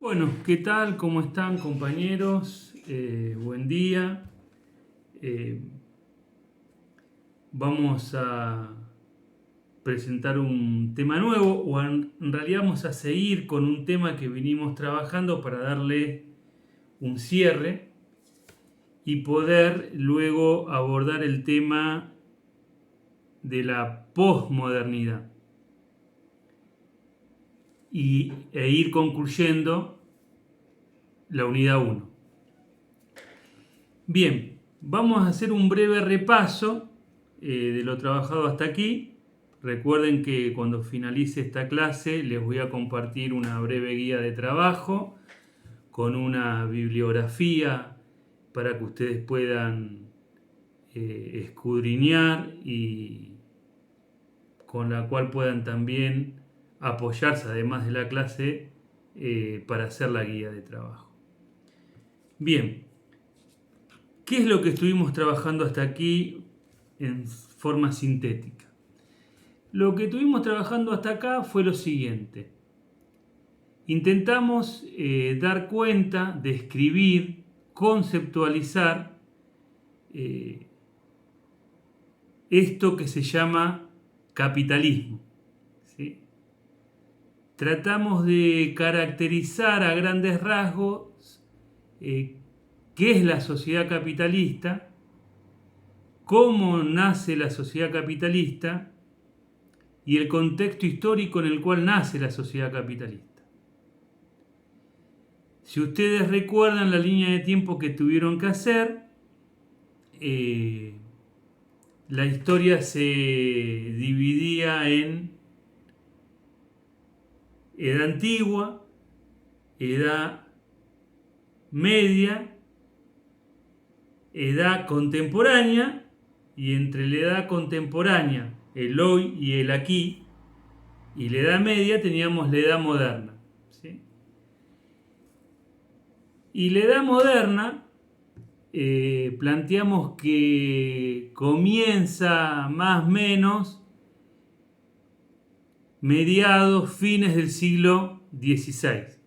Bueno, ¿qué tal? ¿Cómo están, compañeros? Buen día. Eh, Vamos a presentar un tema nuevo, o en realidad vamos a seguir con un tema que venimos trabajando para darle un cierre y poder luego abordar el tema de la posmodernidad e ir concluyendo la unidad uno. Bien, vamos a hacer un breve repaso de lo trabajado hasta aquí. Recuerden que cuando finalice esta clase les voy a compartir una breve guía de trabajo con una bibliografía para que ustedes puedan escudriñar y con la cual puedan también apoyarse, además de la clase, para hacer la guía de trabajo. Bien, ¿qué es lo que estuvimos trabajando hasta aquí en forma sintética? Lo que estuvimos trabajando hasta acá fue lo siguiente. Intentamos dar cuenta, describir, conceptualizar esto que se llama capitalismo, ¿sí? Tratamos de caracterizar a grandes rasgos qué es la sociedad capitalista, cómo nace la sociedad capitalista y el contexto histórico en el cual nace la sociedad capitalista. Si ustedes recuerdan la línea de tiempo que tuvieron que hacer, la historia se dividía en edad antigua, edad media, edad contemporánea, y entre la edad contemporánea, el hoy y el aquí, y la edad media teníamos la edad moderna, ¿sí? Y la edad moderna planteamos que comienza más o menos mediados, fines del siglo XVI,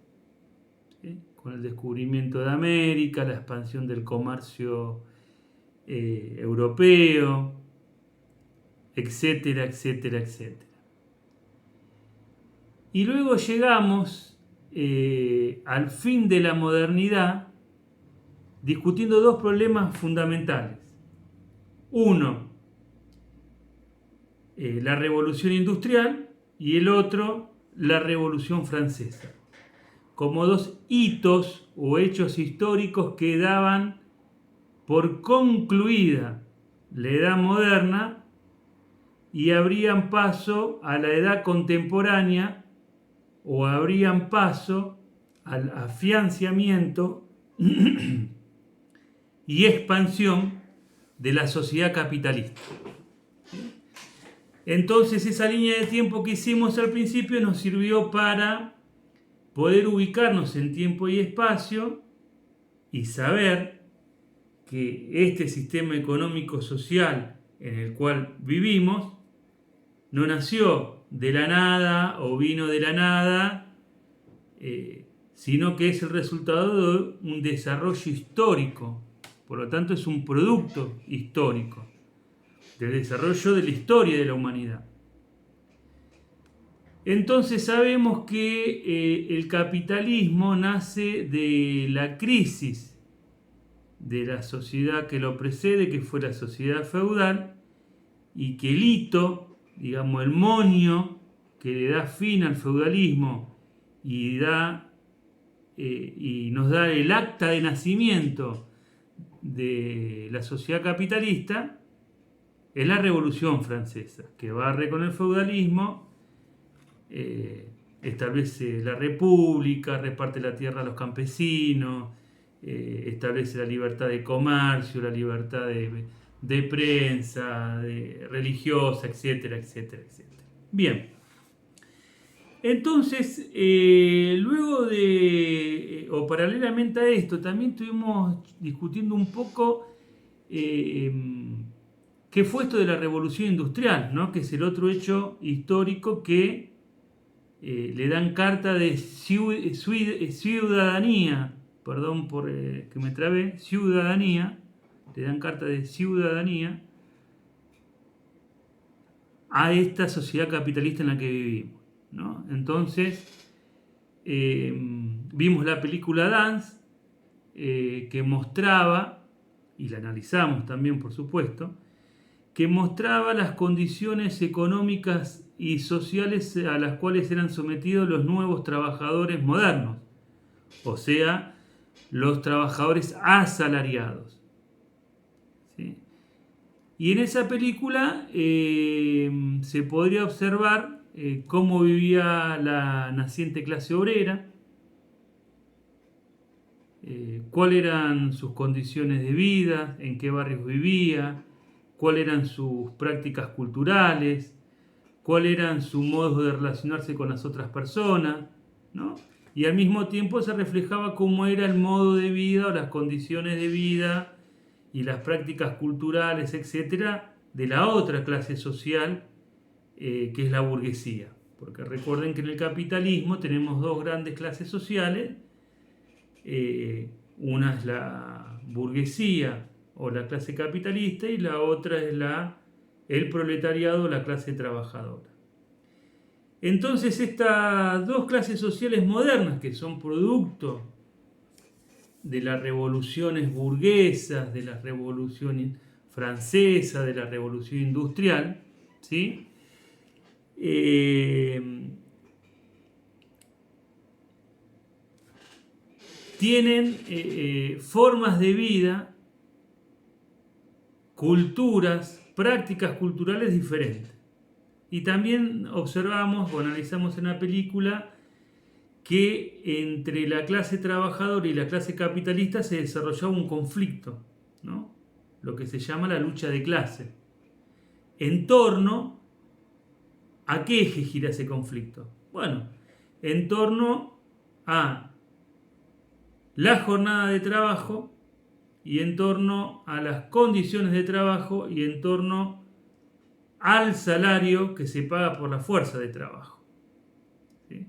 ¿sí? Con el descubrimiento de América, la expansión del comercio europeo, etcétera, etcétera, etcétera. Y luego llegamos al fin de la modernidad discutiendo dos problemas fundamentales. Uno, la revolución industrial, y el otro, la revolución francesa, como dos hitos o hechos históricos que daban por concluida la edad moderna y abrían paso a la edad contemporánea, o abrían paso al afianzamiento y expansión de la sociedad capitalista. Entonces esa línea de tiempo que hicimos al principio nos sirvió para poder ubicarnos en tiempo y espacio y saber que este sistema económico social en el cual vivimos no nació de la nada o vino de la nada, sino que es el resultado de un desarrollo histórico. Por lo tanto, es un producto histórico del desarrollo de la historia de la humanidad. Entonces sabemos que el capitalismo nace de la crisis de la sociedad que lo precede, que fue la sociedad feudal, y que el hito, digamos el monio que le da fin al feudalismo y nos da el acta de nacimiento de la sociedad capitalista, es la Revolución Francesa, que barre con el feudalismo, establece la república, reparte la tierra a los campesinos, establece la libertad de comercio, la libertad de prensa, religiosa, etcétera, etcétera, etcétera. Bien, entonces, luego o paralelamente a esto, también estuvimos discutiendo un poco qué fue esto de la revolución industrial, ¿no? Que es el otro hecho histórico que le dan carta de ciudadanía, perdón por que me trabé, ciudadanía, le dan carta de ciudadanía a esta sociedad capitalista en la que vivimos, ¿no? Entonces, vimos la película Dance, que mostraba, y la analizamos también por supuesto, que mostraba las condiciones económicas y sociales a las cuales eran sometidos los nuevos trabajadores modernos, o sea, los trabajadores asalariados, ¿sí? Y en esa película se podría observar cómo vivía la naciente clase obrera, cuáles eran sus condiciones de vida, en qué barrios vivía, cuáles eran sus prácticas culturales, cuáles eran sus modos de relacionarse con las otras personas, ¿no? Y al mismo tiempo se reflejaba cómo era el modo de vida o las condiciones de vida y las prácticas culturales, etcétera, de la otra clase social, que es la burguesía. Porque recuerden que en el capitalismo tenemos dos grandes clases sociales. Una es la burguesía o la clase capitalista y la otra es el proletariado o la clase trabajadora. Entonces estas dos clases sociales modernas, que son producto de las revoluciones burguesas, de la revolución francesa, de la revolución industrial, ¿sí? Tienen formas de vida, culturas, prácticas culturales diferentes. Y también observamos o analizamos en la película que entre la clase trabajadora y la clase capitalista se desarrollaba un conflicto, ¿no? Lo que se llama la lucha de clase. ¿En torno a qué eje gira ese conflicto? Bueno, en torno a la jornada de trabajo y en torno a las condiciones de trabajo y en torno al salario que se paga por la fuerza de trabajo, ¿sí?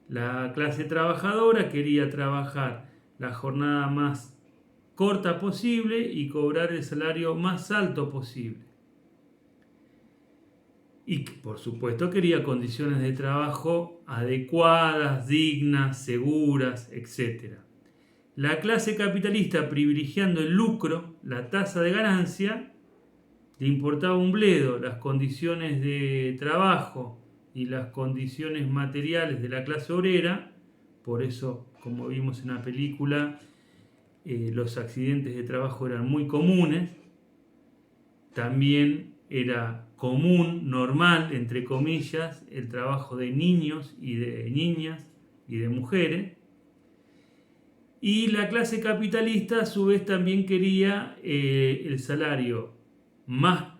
La clase trabajadora quería trabajar la jornada más corta posible y cobrar el salario más alto posible. Y por supuesto quería condiciones de trabajo adecuadas, dignas, seguras, etc. La clase capitalista, privilegiando el lucro, la tasa de ganancia, le importaba un bledo las condiciones de trabajo y las condiciones materiales de la clase obrera. Por eso, como vimos en la película, los accidentes de trabajo eran muy comunes. También era común, normal, entre comillas, el trabajo de niños y de niñas y de mujeres. Y la clase capitalista a su vez también quería el salario más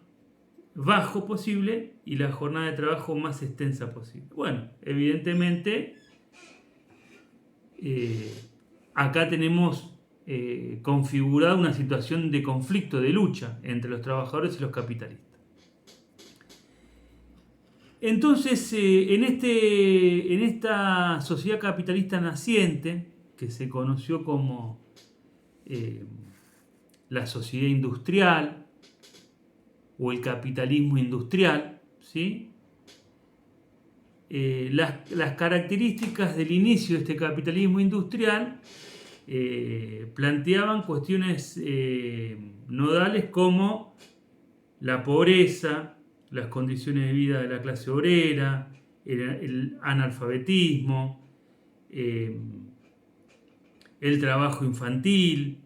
bajo posible y la jornada de trabajo más extensa posible. Bueno, evidentemente acá tenemos configurada una situación de conflicto, de lucha entre los trabajadores y los capitalistas. Entonces, en esta sociedad capitalista naciente, que se conoció como la sociedad industrial o el capitalismo industrial, ¿sí? Las características del inicio de este capitalismo industrial planteaban cuestiones nodales como la pobreza, las condiciones de vida de la clase obrera, el analfabetismo, el trabajo infantil,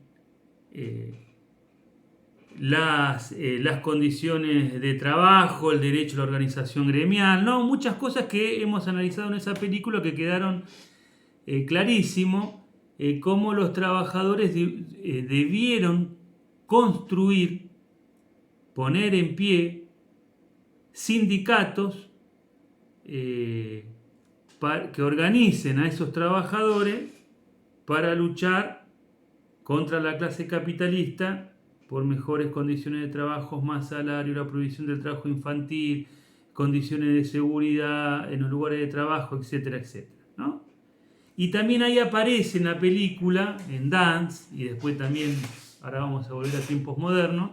las condiciones de trabajo, el derecho a la organización gremial, ¿no? Muchas cosas que hemos analizado en esa película que quedaron clarísimo, cómo los trabajadores debieron construir, poner en pie sindicatos que organicen a esos trabajadores para luchar contra la clase capitalista por mejores condiciones de trabajo, más salario, la prohibición del trabajo infantil, condiciones de seguridad en los lugares de trabajo, etcétera, etcétera, ¿no? Y también ahí aparece en la película, en Dance, y después también, ahora vamos a volver a tiempos modernos,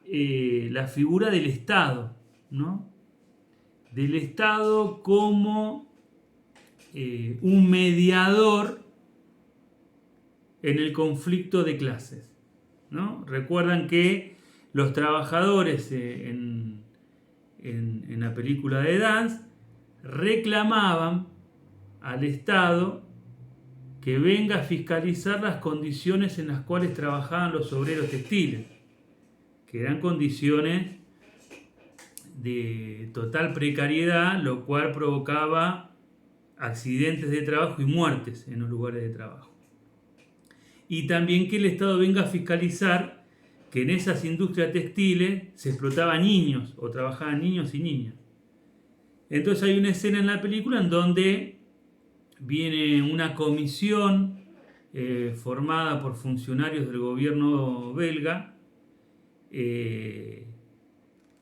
la figura del Estado, ¿no? Del Estado como un mediador en el conflicto de clases, ¿no? Recuerdan que los trabajadores en la película de Dance reclamaban al Estado que venga a fiscalizar las condiciones en las cuales trabajaban los obreros textiles, que eran condiciones de total precariedad, lo cual provocaba accidentes de trabajo y muertes en los lugares de trabajo. Y también que el Estado venga a fiscalizar que en esas industrias textiles se explotaban niños o trabajaban niños y niñas. Entonces hay una escena en la película en donde viene una comisión formada por funcionarios del gobierno belga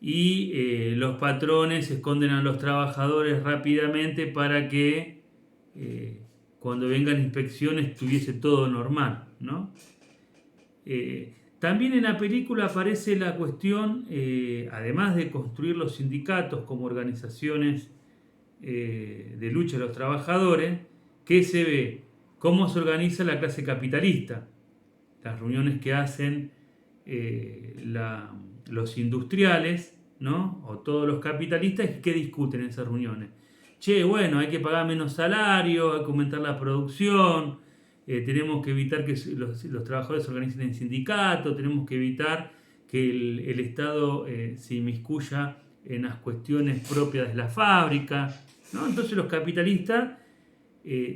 y los patrones esconden a los trabajadores rápidamente para que cuando vengan inspecciones estuviese todo normal, ¿no? También en la película aparece la cuestión, además de construir los sindicatos como organizaciones de lucha de los trabajadores, que se ve cómo se organiza la clase capitalista, las reuniones que hacen los industriales, ¿no? O todos los capitalistas, que discuten en esas reuniones. Che, bueno, hay que pagar menos salario, hay que aumentar la producción, tenemos que evitar que los trabajadores se organicen en sindicatos, tenemos que evitar que el Estado se inmiscuya en las cuestiones propias de la fábrica, ¿no? Entonces los capitalistas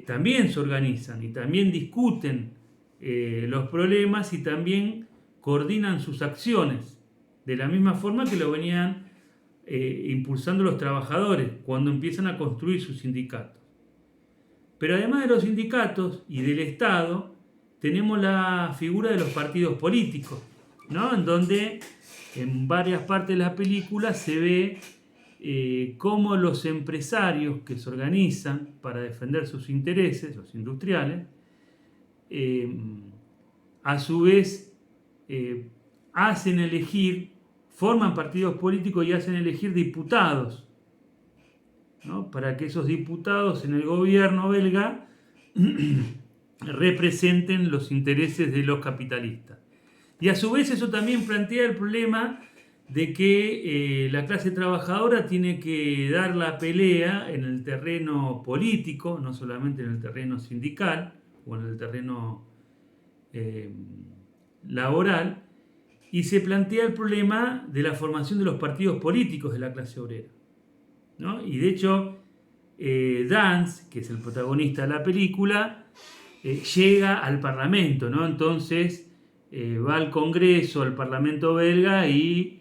también se organizan y también discuten los problemas y también coordinan sus acciones de la misma forma que lo venían impulsando los trabajadores cuando empiezan a construir sus sindicatos. Pero además de los sindicatos y del Estado, tenemos la figura de los partidos políticos, ¿no? En donde en varias partes de la película se ve cómo los empresarios que se organizan para defender sus intereses, los industriales, a su vez hacen elegir, forman partidos políticos y hacen elegir diputados, ¿no? Para que esos diputados en el gobierno belga representen los intereses de los capitalistas. Y a su vez eso también plantea el problema de que la clase trabajadora tiene que dar la pelea en el terreno político, no solamente en el terreno sindical o en el terreno laboral, y se plantea el problema de la formación de los partidos políticos de la clase obrera, ¿no? Y de hecho, Dance, que es el protagonista de la película, llega al Parlamento, ¿no? Entonces va al Congreso, al Parlamento belga y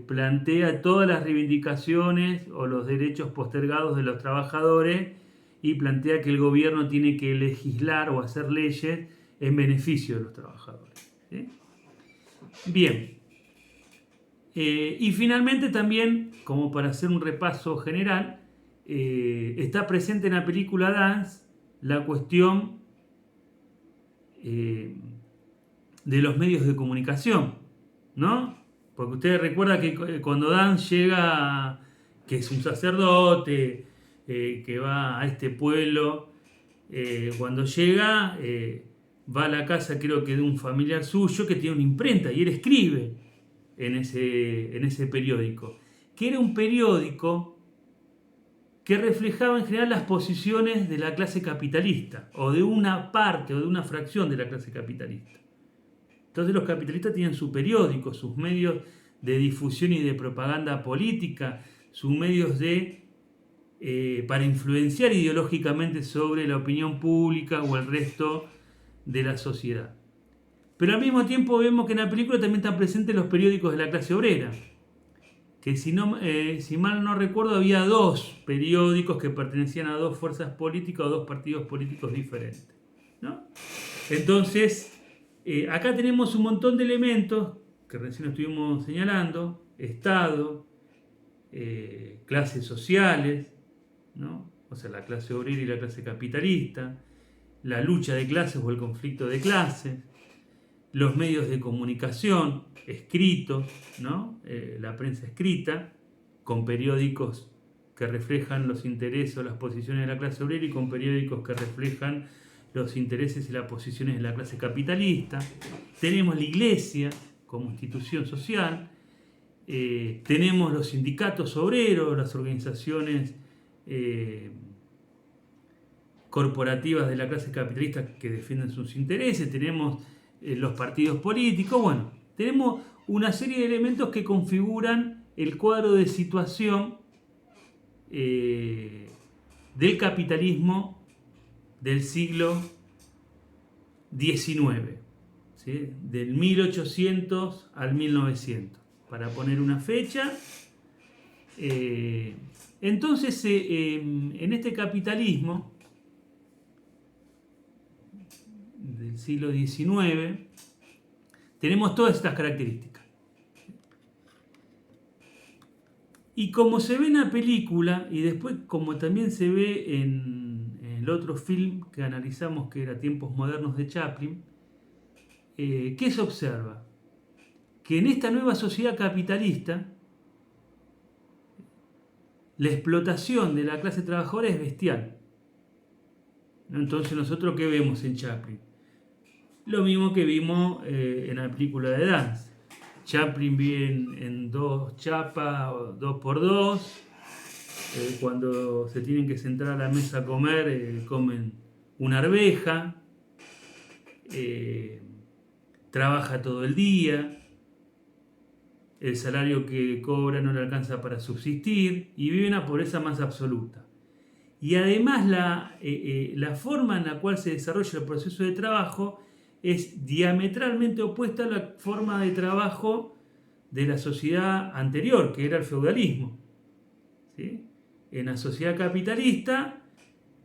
plantea todas las reivindicaciones o los derechos postergados de los trabajadores y plantea que el gobierno tiene que legislar o hacer leyes en beneficio de los trabajadores, ¿sí? Bien. Y finalmente también, como para hacer un repaso general, está presente en la película Dance la cuestión de los medios de comunicación, ¿no? Porque ustedes recuerdan que cuando Dance llega, que es un sacerdote, que va a este pueblo, cuando llega, va a la casa, creo que de un familiar suyo que tiene una imprenta y él escribe en ese periódico, que era un periódico que reflejaba en general las posiciones de la clase capitalista o de una parte o de una fracción de la clase capitalista. Entonces los capitalistas tienen su periódico, sus medios de difusión y de propaganda política, sus medios para influenciar ideológicamente sobre la opinión pública o el resto de la sociedad. Pero al mismo tiempo vemos que en la película también están presentes los periódicos de la clase obrera, que si mal no recuerdo había dos periódicos que pertenecían a dos fuerzas políticas o dos partidos políticos diferentes, ¿no? Entonces, acá tenemos un montón de elementos que recién estuvimos señalando: Estado, clases sociales, ¿no? O sea, la clase obrera y la clase capitalista, la lucha de clases o el conflicto de clases, los medios de comunicación escritos, ¿no? La prensa escrita, con periódicos que reflejan los intereses o las posiciones de la clase obrera y con periódicos que reflejan los intereses y las posiciones de la clase capitalista. Tenemos la iglesia como institución social, tenemos los sindicatos obreros, las organizaciones corporativas de la clase capitalista que defienden sus intereses, tenemos los partidos políticos, bueno, tenemos una serie de elementos que configuran el cuadro de situación del capitalismo del siglo XIX, ¿sí? Del 1800 al 1900, para poner una fecha. Entonces, en este capitalismo del siglo XIX, tenemos todas estas características. Y como se ve en la película, y después como también se ve en el otro film que analizamos, que era Tiempos Modernos de Chaplin, ¿qué se observa? Que en esta nueva sociedad capitalista, la explotación de la clase trabajadora es bestial. Entonces, ¿nosotros qué vemos en Chaplin? Lo mismo que vimos en la película de Dance. Chaplin vive en dos chapas, 2x2. Cuando se tienen que sentar a la mesa a comer, comen una arveja. Trabaja todo el día. El salario que cobra no le alcanza para subsistir y vive una pobreza más absoluta. Y además la forma en la cual se desarrolla el proceso de trabajo es diametralmente opuesta a la forma de trabajo de la sociedad anterior, que era el feudalismo. ¿Sí? En la sociedad capitalista,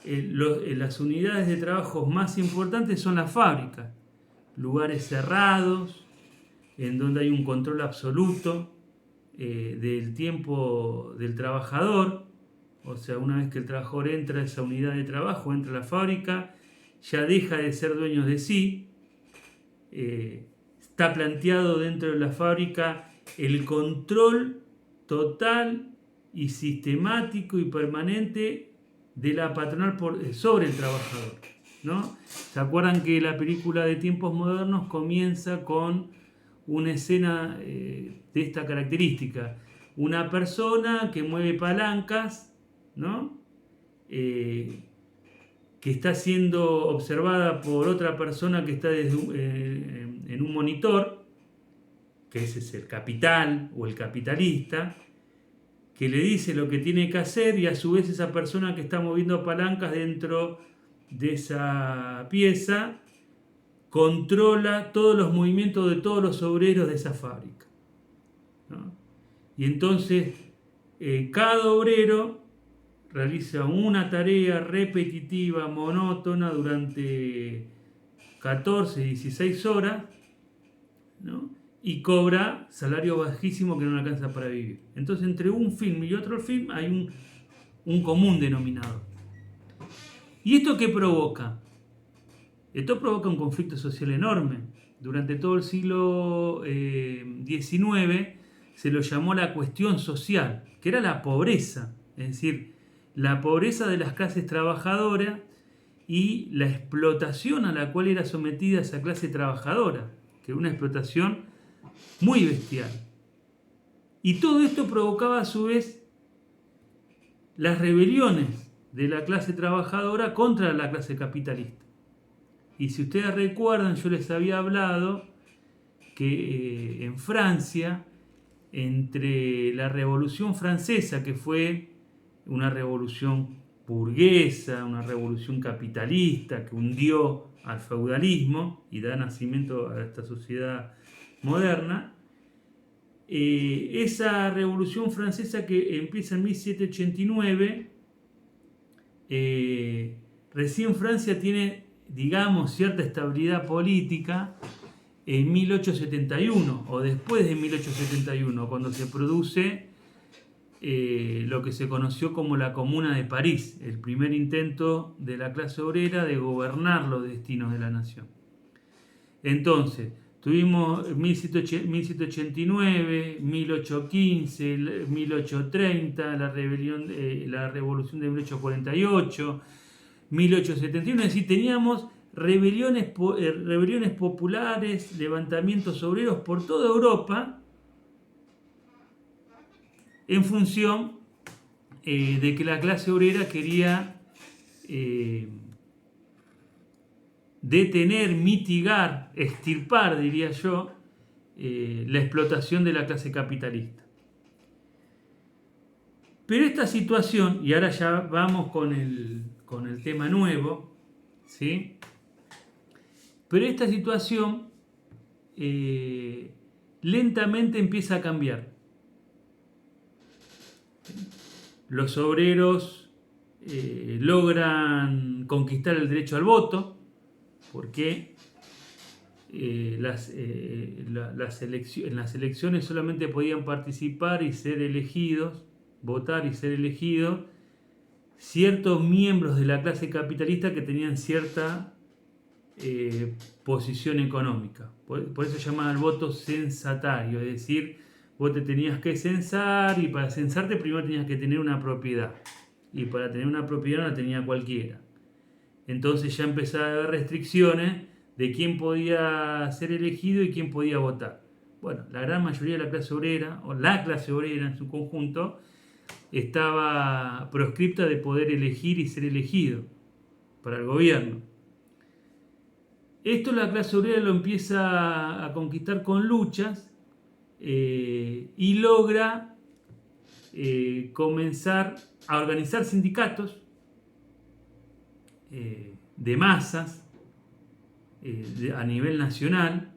las unidades de trabajo más importantes son las fábricas, lugares cerrados, en donde hay un control absoluto del tiempo del trabajador. O sea, una vez que el trabajador entra a esa unidad de trabajo, entra a la fábrica, ya deja de ser dueño de sí. Está planteado dentro de la fábrica el control total y sistemático y permanente de la patronal sobre el trabajador, ¿no? ¿Se acuerdan que la película de Tiempos Modernos comienza con una escena de esta característica? Una persona que mueve palancas, ¿no? Que está siendo observada por otra persona que está en un monitor, que ese es el capital o el capitalista, que le dice lo que tiene que hacer, y a su vez esa persona que está moviendo palancas dentro de esa pieza controla todos los movimientos de todos los obreros de esa fábrica, ¿no? Y entonces cada obrero realiza una tarea repetitiva, monótona, durante 14, 16 horas, ¿no? Y cobra salario bajísimo que no le alcanza para vivir. Entonces, entre un film y otro film hay un común denominador. ¿Y esto qué provoca? Esto provoca un conflicto social enorme. Durante todo el siglo XIX se lo llamó la cuestión social, que era la pobreza, es decir, la pobreza de las clases trabajadoras y la explotación a la cual era sometida esa clase trabajadora, que era una explotación muy bestial. Y todo esto provocaba a su vez las rebeliones de la clase trabajadora contra la clase capitalista. Y si ustedes recuerdan, yo les había hablado que en Francia, entre la Revolución Francesa, que fue una revolución burguesa, una revolución capitalista que hundió al feudalismo y da nacimiento a esta sociedad moderna, esa revolución francesa que empieza en 1789, recién Francia tiene, digamos, cierta estabilidad política en 1871 o después de 1871, cuando se produce lo que se conoció como la Comuna de París, el primer intento de la clase obrera de gobernar los destinos de la nación. Entonces, tuvimos 1789, 1815, 1830, la revolución de 1848, 1871, es decir, teníamos rebeliones populares, levantamientos obreros por toda Europa en función de que la clase obrera quería detener, mitigar, extirpar, diría yo, la explotación de la clase capitalista. Pero esta situación, y ahora ya vamos con el tema nuevo, ¿sí? Pero esta situación lentamente empieza a cambiar. Los obreros logran conquistar el derecho al voto, porque en las elecciones solamente podían participar y ser elegidos, votar y ser elegidos, ciertos miembros de la clase capitalista que tenían cierta posición económica. Por eso se llamaba el voto censatario, es decir, vos te tenías que censar y para censarte primero tenías que tener una propiedad. Y para tener una propiedad no la tenía cualquiera. Entonces ya empezaba a haber restricciones de quién podía ser elegido y quién podía votar. Bueno, la gran mayoría de la clase obrera, o la clase obrera en su conjunto, estaba proscripta de poder elegir y ser elegido para el gobierno. Esto la clase obrera lo empieza a conquistar con luchas y logra comenzar a organizar sindicatos de masas a nivel nacional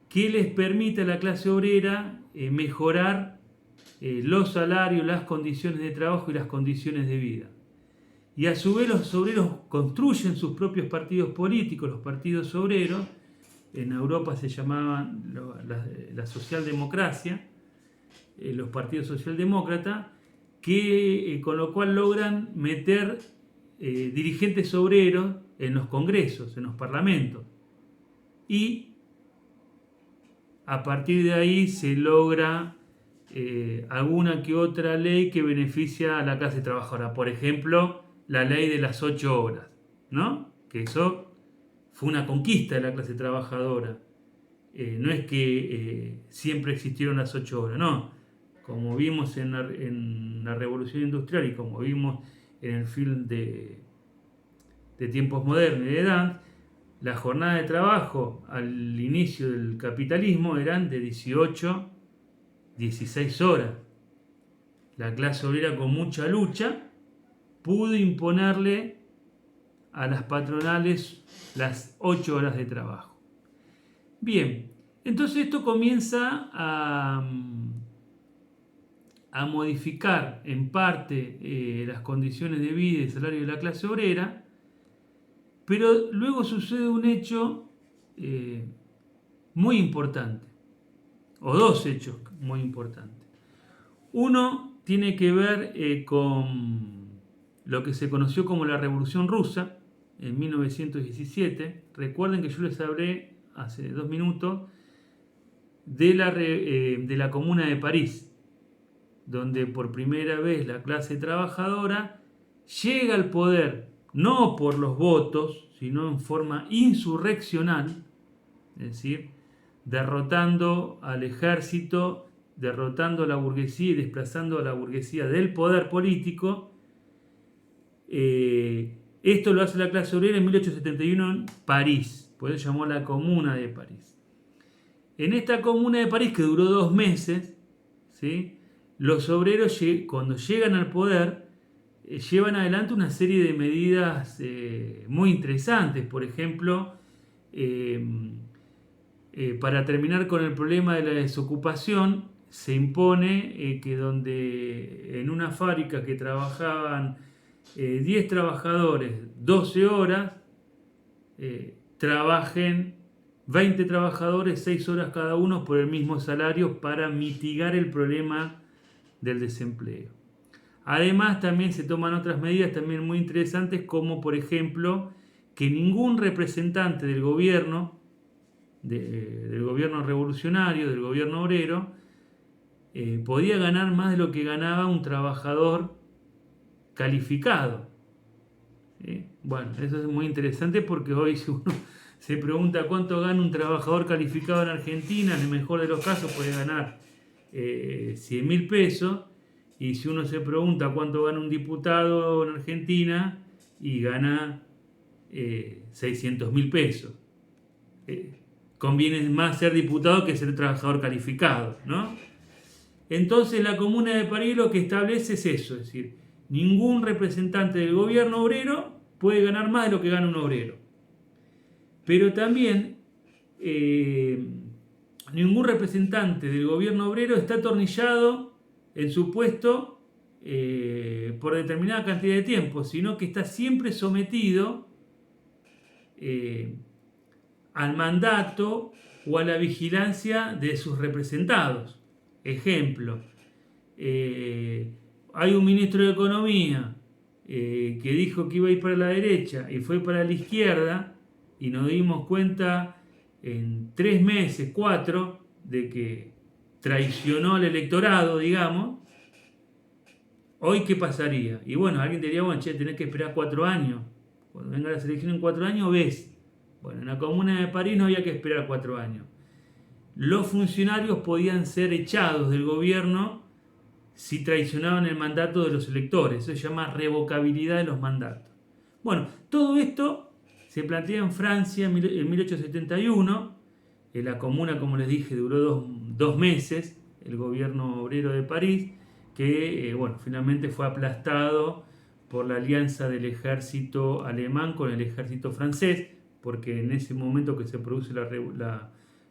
que les permite a la clase obrera mejorar los salarios, las condiciones de trabajo y las condiciones de vida. Y a su vez los obreros construyen sus propios partidos políticos, los partidos obreros. En Europa se llamaban la socialdemocracia, los partidos socialdemócratas, que con lo cual logran meter dirigentes obreros en los congresos, en los parlamentos. Y a partir de ahí se logra alguna que otra ley que beneficia a la clase trabajadora. Por ejemplo, la ley de las 8 horas, ¿no? Que eso fue una conquista de la clase trabajadora. No es que siempre existieron las 8 horas, no. Como vimos en la Revolución Industrial y como vimos en el film de Tiempos Modernos de Dante, la jornada de trabajo al inicio del capitalismo eran de 18, 16 horas. La clase obrera con mucha lucha pudo imponerle a las patronales las 8 horas de trabajo. Bien, entonces esto comienza a modificar en parte las condiciones de vida y salario de la clase obrera, pero luego sucede un hecho muy importante, o dos hechos muy importantes. Uno tiene que ver con lo que se conoció como la Revolución Rusa en 1917. Recuerden que yo les hablé hace 2 minutos de la Comuna de París, donde por primera vez la clase trabajadora llega al poder no por los votos, sino en forma insurreccional, es decir, derrotando al ejército, derrotando a la burguesía y desplazando a la burguesía del poder político. Esto lo hace la clase obrera en 1871 en París, por eso se llamó la Comuna de París. En esta Comuna de París, que duró 2 meses, ¿sí?, los obreros, cuando llegan al poder, llevan adelante una serie de medidas muy interesantes. Por ejemplo, para terminar con el problema de la desocupación, se impone que donde en una fábrica que trabajaban 10 trabajadores 12 horas, trabajen 20 trabajadores 6 horas cada uno por el mismo salario, para mitigar el problema del desempleo. Además, también se toman otras medidas también muy interesantes, como por ejemplo que ningún representante del gobierno, del gobierno revolucionario, del gobierno obrero, podía ganar más de lo que ganaba un trabajador calificado. ¿Sí? Bueno, eso es muy interesante porque hoy si uno se pregunta cuánto gana un trabajador calificado en Argentina, en el mejor de los casos puede ganar 100.000 pesos, y si uno se pregunta cuánto gana un diputado en Argentina, y gana 600.000 pesos. Conviene más ser diputado que ser trabajador calificado, ¿no? Entonces la Comuna de París lo que establece es eso, es decir, ningún representante del gobierno obrero puede ganar más de lo que gana un obrero. Pero también ningún representante del gobierno obrero está atornillado en su puesto por determinada cantidad de tiempo, sino que está siempre sometido al mandato o a la vigilancia de sus representados. Ejemplo, hay un ministro de Economía que dijo que iba a ir para la derecha y fue para la izquierda, y nos dimos cuenta en 3 meses, 4, de que traicionó al electorado, digamos. Hoy, ¿qué pasaría? Y bueno, alguien diría, bueno, che, tenés que esperar 4 años. Cuando venga la selección en 4 años, ves. Bueno, en la Comuna de París no había que esperar 4 años. Los funcionarios podían ser echados del gobierno si traicionaban el mandato de los electores. Eso se llama revocabilidad de los mandatos. Bueno, todo esto se plantea en Francia en 1871. La Comuna, como les dije, duró 2 meses, el gobierno obrero de París, que bueno, finalmente fue aplastado por la alianza del ejército alemán con el ejército francés, porque en ese momento que se produce la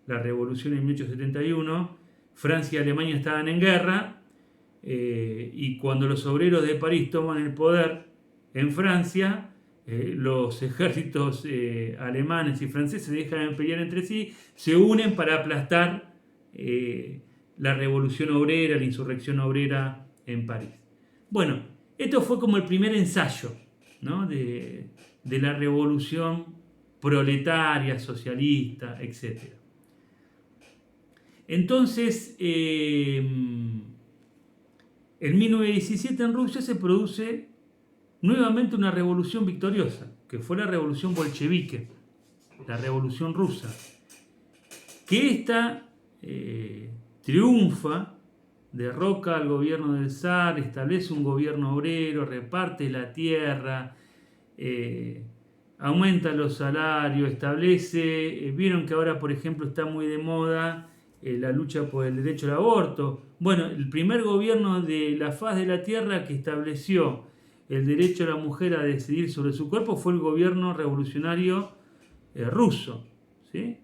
revolución en 1871, Francia y Alemania estaban en guerra, y cuando los obreros de París toman el poder en Francia, los ejércitos alemanes y franceses dejan de pelear entre sí, se unen para aplastar la revolución obrera, la insurrección obrera en París. Bueno, esto fue como el primer ensayo, ¿no?, de la revolución proletaria, socialista, etc. Entonces, en 1917 en Rusia se produce nuevamente una revolución victoriosa, que fue la revolución bolchevique, la revolución rusa, que esta triunfa, derroca al gobierno del zar, establece un gobierno obrero, reparte la tierra, aumenta los salarios, establece, vieron que ahora por ejemplo está muy de moda la lucha por el derecho al aborto. Bueno, el primer gobierno de la faz de la tierra que estableció el derecho a la mujer a decidir sobre su cuerpo fue el gobierno revolucionario ruso, ¿sí?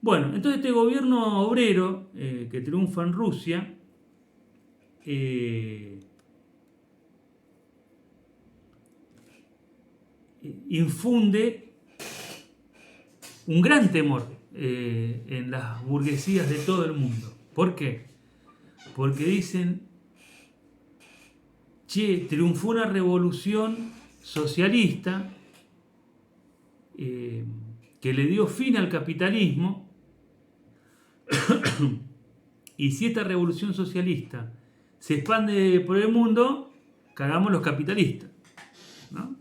Bueno, entonces este gobierno obrero que triunfa en Rusia infunde un gran temor en las burguesías de todo el mundo. ¿Por qué? Porque dicen, che, triunfó una revolución socialista que le dio fin al capitalismo, y si esta revolución socialista se expande por el mundo, cagamos los capitalistas, ¿no?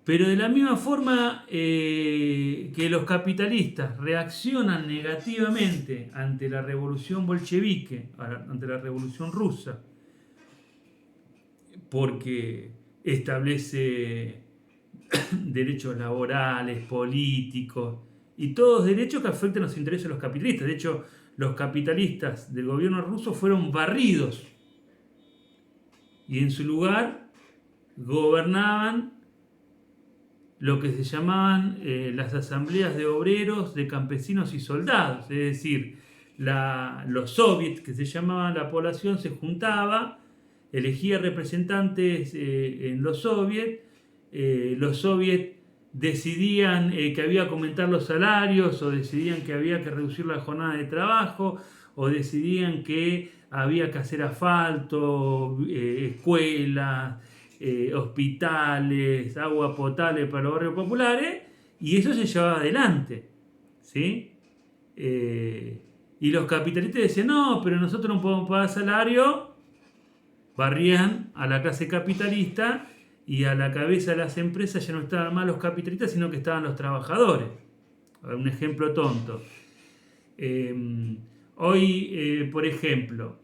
Pero de la misma forma que los capitalistas reaccionan negativamente ante la revolución bolchevique, ante la revolución rusa, porque establece derechos laborales, políticos y todos derechos que afectan los intereses de los capitalistas. De hecho, los capitalistas del gobierno ruso fueron barridos y en su lugar gobernaban lo que se llamaban las asambleas de obreros, de campesinos y soldados. Es decir, los soviets, que se llamaban, la población se juntaba, elegía representantes en los soviets decidían que había que aumentar los salarios, o decidían que había que reducir la jornada de trabajo, o decidían que había que hacer asfalto, escuelas, hospitales, agua potable para los barrios populares, y eso se llevaba adelante, ¿sí? Y los capitalistas decían, no, pero nosotros no podemos pagar salario, barrían a la clase capitalista y a la cabeza de las empresas ya no estaban más los capitalistas, sino que estaban los trabajadores. Un ejemplo tonto. Hoy, por ejemplo,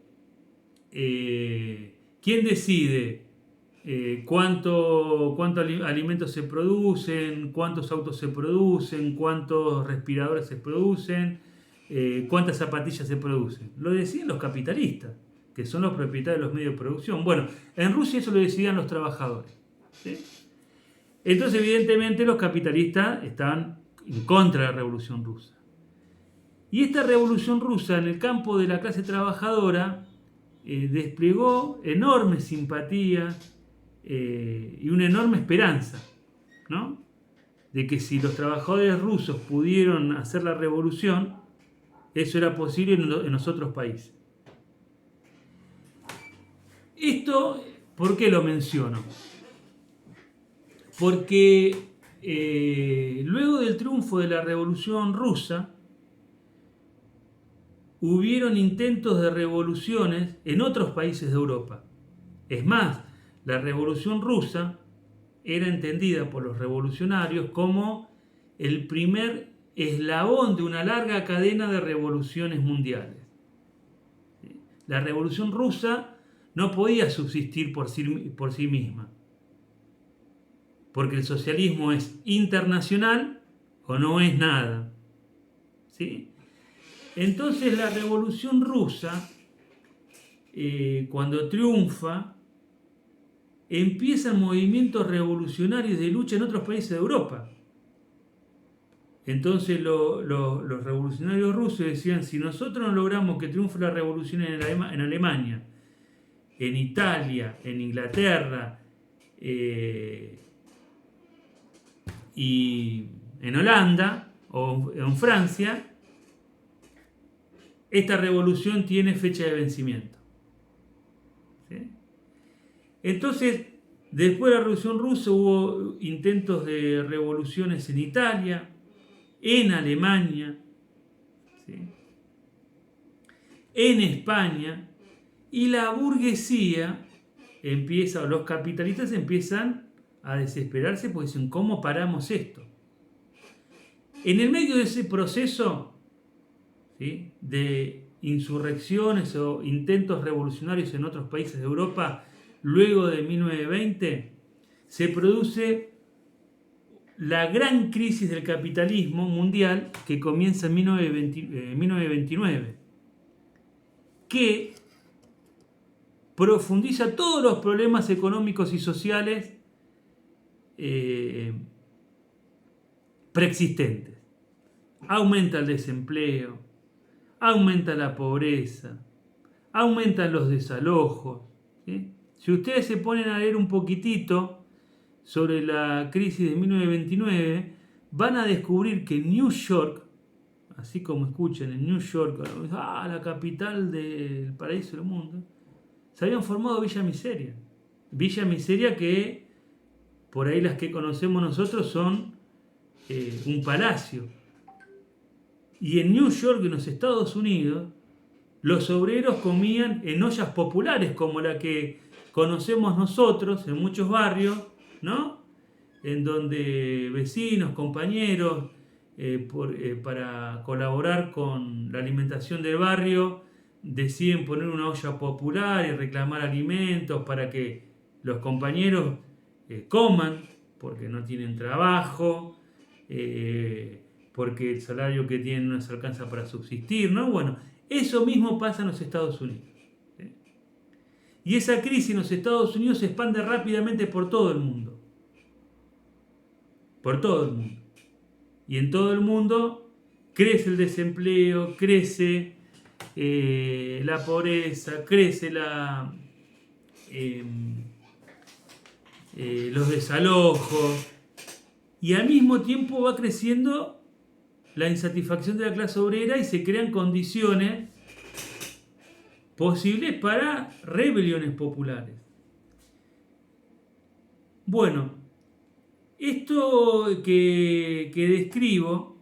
¿quién decide cuántos alimentos se producen, cuántos autos se producen, cuántos respiradores se producen, cuántas zapatillas se producen? Lo deciden los capitalistas, que son los propietarios de los medios de producción. Bueno, en Rusia eso lo decidían los trabajadores, ¿sí? Entonces, evidentemente, los capitalistas estaban en contra de la Revolución Rusa. Y esta Revolución Rusa, en el campo de la clase trabajadora, desplegó enorme simpatía y una enorme esperanza, ¿no? De que si los trabajadores rusos pudieron hacer la revolución, eso era posible en los otros países. Esto, ¿por qué lo menciono? Porque luego del triunfo de la Revolución Rusa, hubieron intentos de revoluciones en otros países de Europa. Es más, la Revolución Rusa era entendida por los revolucionarios como el primer eslabón de una larga cadena de revoluciones mundiales. La Revolución Rusa no podía subsistir por sí misma, porque el socialismo es internacional o no es nada, ¿sí? Entonces la Revolución Rusa, cuando triunfa, empiezan movimientos revolucionarios de lucha en otros países de Europa. Entonces los revolucionarios rusos decían, si nosotros no logramos que triunfe la revolución en Alemania, en Italia, en Inglaterra y en Holanda o en Francia, esta revolución tiene fecha de vencimiento, ¿sí? Entonces, después de la Revolución Rusa hubo intentos de revoluciones en Italia, en Alemania, ¿sí?, en España, y la burguesía los capitalistas empiezan a desesperarse porque dicen, ¿cómo paramos esto? En el medio de ese proceso, ¿sí?, de insurrecciones o intentos revolucionarios en otros países de Europa, luego de 1920, se produce la gran crisis del capitalismo mundial que comienza en 1929, que profundiza todos los problemas económicos y sociales preexistentes. Aumenta el desempleo, aumenta la pobreza, aumentan los desalojos, ¿sí? Si ustedes se ponen a leer un poquitito sobre la crisis de 1929, van a descubrir que en New York, así como escuchan, en New York, la capital del paraíso del mundo, se habían formado Villa Miseria. Villa Miseria que, por ahí las que conocemos nosotros, son un palacio. Y en New York, en los Estados Unidos, los obreros comían en ollas populares, como la que conocemos nosotros en muchos barrios, ¿no? En donde vecinos, compañeros, para colaborar con la alimentación del barrio, deciden poner una olla popular y reclamar alimentos para que los compañeros coman, porque no tienen trabajo, porque el salario que tienen no les alcanza para subsistir, ¿no? Bueno, eso mismo pasa en los Estados Unidos. Y esa crisis en los Estados Unidos se expande rápidamente por todo el mundo. Por todo el mundo. Y en todo el mundo crece el desempleo, crece la pobreza, crece los desalojos. Y al mismo tiempo va creciendo la insatisfacción de la clase obrera y se crean condiciones posibles para rebeliones populares. Bueno, esto que describo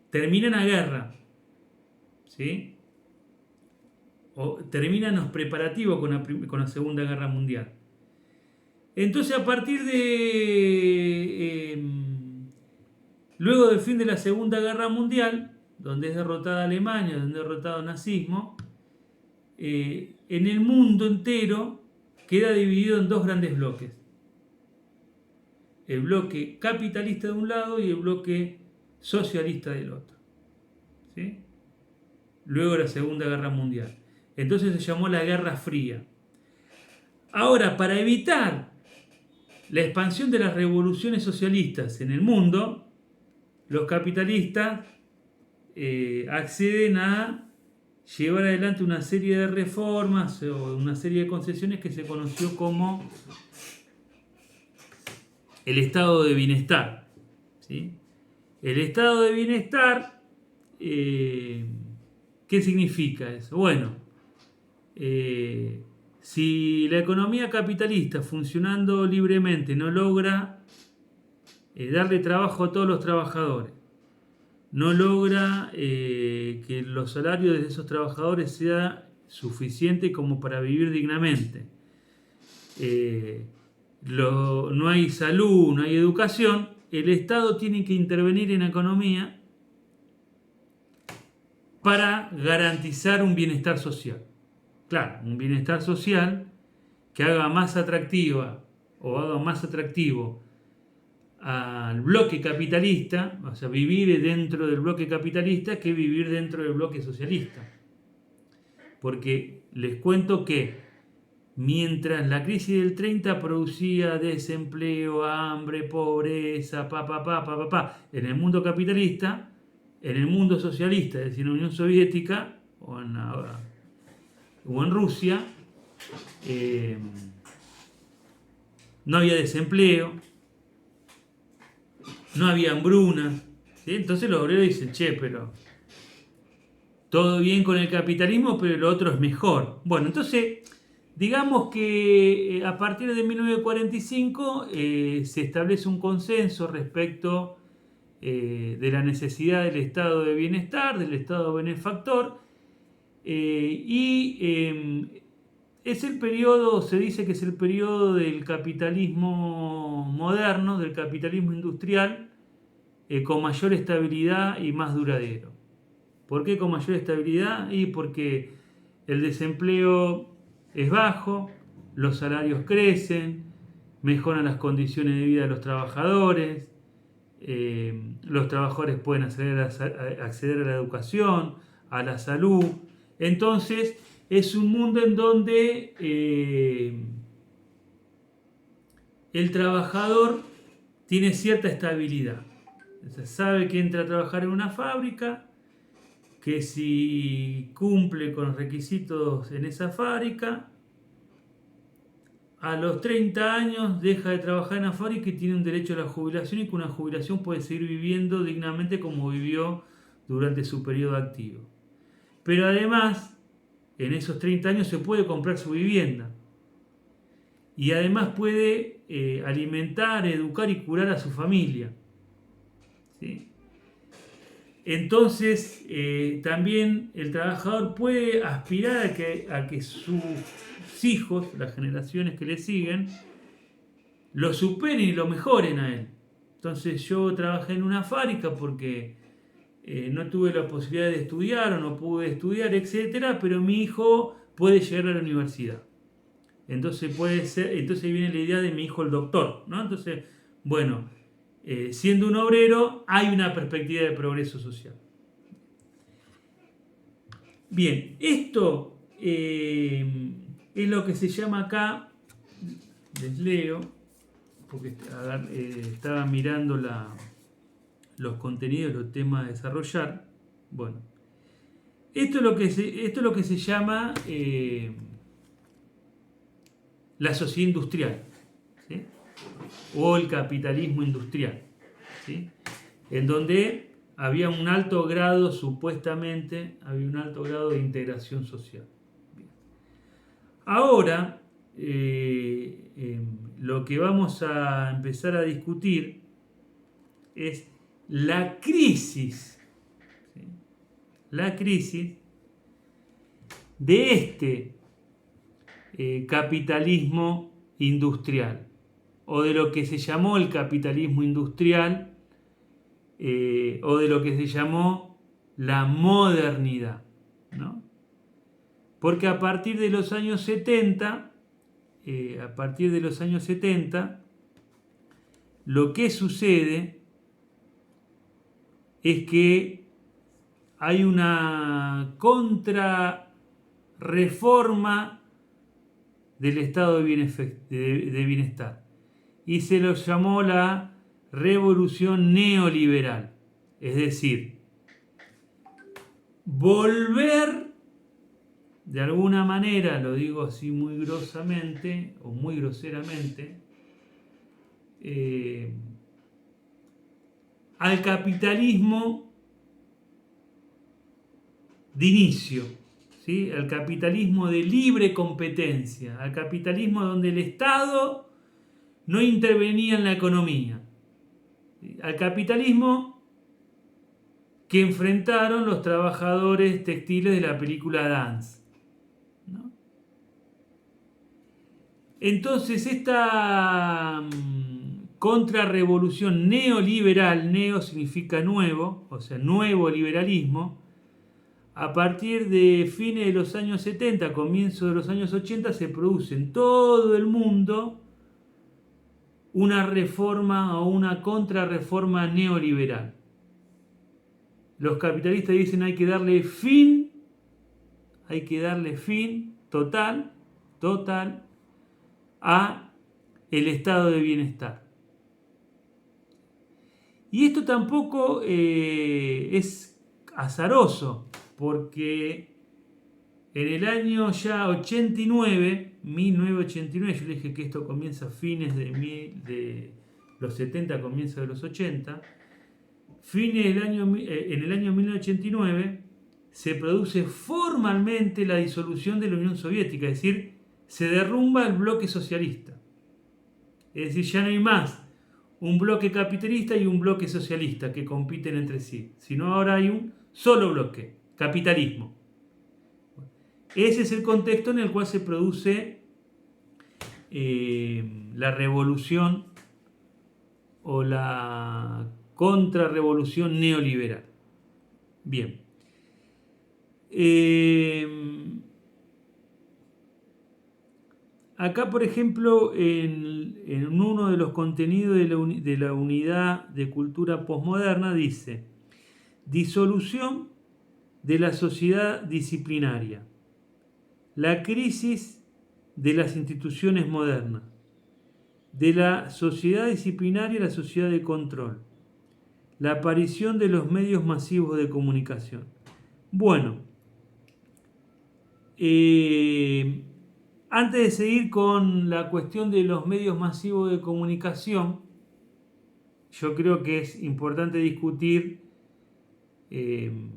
termina en la guerra, ¿sí? O termina en los preparativos con la Segunda Guerra Mundial. Entonces, a partir de luego del fin de la Segunda Guerra Mundial, donde es derrotada Alemania, donde es derrotado el nazismo, en el mundo entero queda dividido en dos grandes bloques. El bloque capitalista de un lado y el bloque socialista del otro, ¿sí? Luego de la Segunda Guerra Mundial. Entonces se llamó la Guerra Fría. Ahora, para evitar la expansión de las revoluciones socialistas en el mundo, los capitalistas acceden a llevar adelante una serie de reformas o una serie de concesiones que se conoció como el estado de bienestar, ¿sí? El estado de bienestar, ¿qué significa eso? Bueno, si la economía capitalista funcionando libremente no logra darle trabajo a todos los trabajadores, no logra que los salarios de esos trabajadores sean suficientes como para vivir dignamente, no hay salud, no hay educación, el Estado tiene que intervenir en la economía para garantizar un bienestar social. Claro, un bienestar social que haga más atractiva o haga más atractivo al bloque capitalista, o sea, vivir dentro del bloque capitalista que vivir dentro del bloque socialista. Porque les cuento que mientras la crisis del 30 producía desempleo, hambre, pobreza, en el mundo capitalista, en el mundo socialista, es decir, en la Unión Soviética o en Rusia, no había desempleo, no había hambruna, ¿sí? Entonces los obreros dicen, che, pero todo bien con el capitalismo, pero lo otro es mejor. Bueno, entonces, digamos que a partir de 1945 se establece un consenso respecto de la necesidad del estado de bienestar, del estado benefactor, es el periodo, se dice que es el periodo del capitalismo moderno, del capitalismo industrial, con mayor estabilidad y más duradero. ¿Por qué con mayor estabilidad? Y porque el desempleo es bajo, los salarios crecen, mejoran las condiciones de vida de los trabajadores pueden acceder a la educación, a la salud. Entonces, es un mundo en donde el trabajador tiene cierta estabilidad. O sea, sabe que entra a trabajar en una fábrica, que si cumple con los requisitos en esa fábrica, a los 30 años deja de trabajar en la fábrica y tiene un derecho a la jubilación, y con una jubilación puede seguir viviendo dignamente como vivió durante su periodo activo. Pero además, en esos 30 años se puede comprar su vivienda. Y además puede alimentar, educar y curar a su familia, ¿sí? Entonces, también el trabajador puede aspirar a que sus hijos, las generaciones que le siguen, lo superen y lo mejoren a él. Entonces, yo trabajé en una fábrica porque no tuve la posibilidad de estudiar o no pude estudiar, etcétera, pero mi hijo puede llegar a la universidad. Entonces viene la idea de mi hijo el doctor, ¿no? Entonces, bueno, siendo un obrero hay una perspectiva de progreso social. Bien, esto es lo que se llama acá, les leo, porque estaba mirando los contenidos, los temas a desarrollar. Bueno, esto es lo que se llama la sociedad industrial, ¿sí? O el capitalismo industrial, ¿sí? En donde había un alto grado, supuestamente, había un alto grado de integración social. Bien. Ahora, lo que vamos a empezar a discutir es la crisis, ¿sí? La crisis de este capitalismo industrial, o de lo que se llamó el capitalismo industrial, o de lo que se llamó la modernidad, ¿no? Porque a partir de los años 70, lo que sucede es que hay una contrarreforma del estado de bienestar y se lo llamó la revolución neoliberal, es decir, volver de alguna manera, lo digo así muy grosamente o muy groseramente, al capitalismo de inicio, ¿sí? Al capitalismo de libre competencia, al capitalismo donde el Estado no intervenía en la economía, ¿sí? Al capitalismo que enfrentaron los trabajadores textiles de la película Dance, ¿no? Entonces esta contrarrevolución neoliberal, neo significa nuevo, o sea, nuevo liberalismo, a partir de fines de los años 70, comienzo de los años 80, se produce en todo el mundo una reforma o una contrarreforma neoliberal. Los capitalistas dicen hay que darle fin total a el estado de bienestar. Y esto tampoco es azaroso, porque en el año ya 1989, yo le dije que esto comienza a fines de los 70, comienzo de los 80, en el año 1989 se produce formalmente la disolución de la Unión Soviética, es decir, se derrumba el bloque socialista. Es decir, ya no hay más un bloque capitalista y un bloque socialista que compiten entre sí, sino ahora hay un solo bloque, capitalismo. Ese es el contexto en el cual se produce la revolución o la contrarrevolución neoliberal. Bien. Acá, por ejemplo, en uno de los contenidos de la unidad de cultura posmoderna dice: disolución de la sociedad disciplinaria, la crisis de las instituciones modernas, de la sociedad disciplinaria a la sociedad de control, la aparición de los medios masivos de comunicación. Bueno, antes de seguir con la cuestión de los medios masivos de comunicación, yo creo que es importante discutir en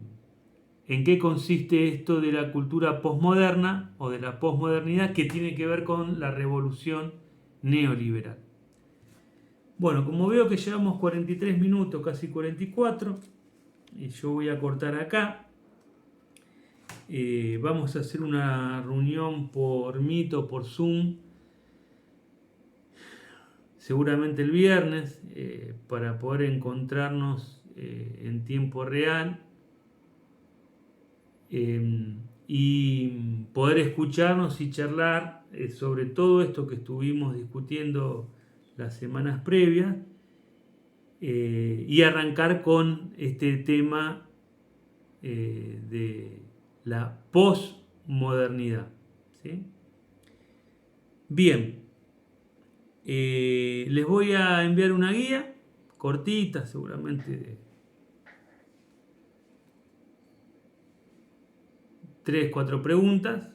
qué consiste esto de la cultura posmoderna o de la posmodernidad que tiene que ver con la revolución neoliberal. Bueno, como veo que llevamos 43 minutos, casi 44, y yo voy a cortar acá. Vamos a hacer una reunión por Meet o por Zoom, seguramente el viernes, para poder encontrarnos en tiempo real y poder escucharnos y charlar sobre todo esto que estuvimos discutiendo las semanas previas, y arrancar con este tema de la posmodernidad, ¿sí? Bien, les voy a enviar una guía cortita, seguramente de 3-4 preguntas,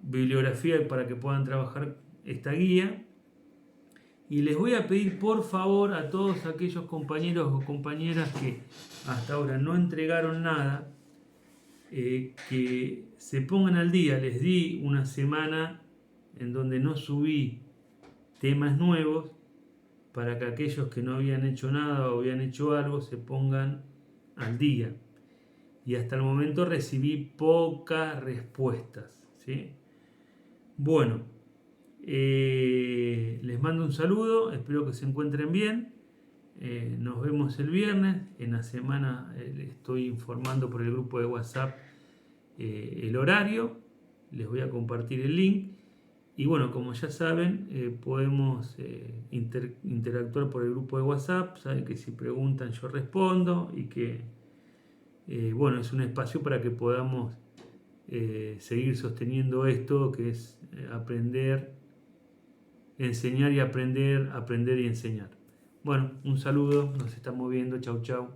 bibliografía para que puedan trabajar esta guía. Y les voy a pedir por favor a todos aquellos compañeros o compañeras que hasta ahora no entregaron nada, que se pongan al día. Les di una semana en donde no subí temas nuevos para que aquellos que no habían hecho nada o habían hecho algo se pongan al día. Y hasta el momento recibí pocas respuestas, ¿sí? Bueno, les mando un saludo, espero que se encuentren bien. Nos vemos el viernes. En la semana estoy informando por el grupo de WhatsApp el horario. Les voy a compartir el link. Y bueno, como ya saben, podemos interactuar por el grupo de WhatsApp. Saben que si preguntan yo respondo y que bueno, es un espacio para que podamos seguir sosteniendo esto que es aprender, enseñar y aprender, aprender y enseñar. Bueno, un saludo, nos estamos viendo, chau chau.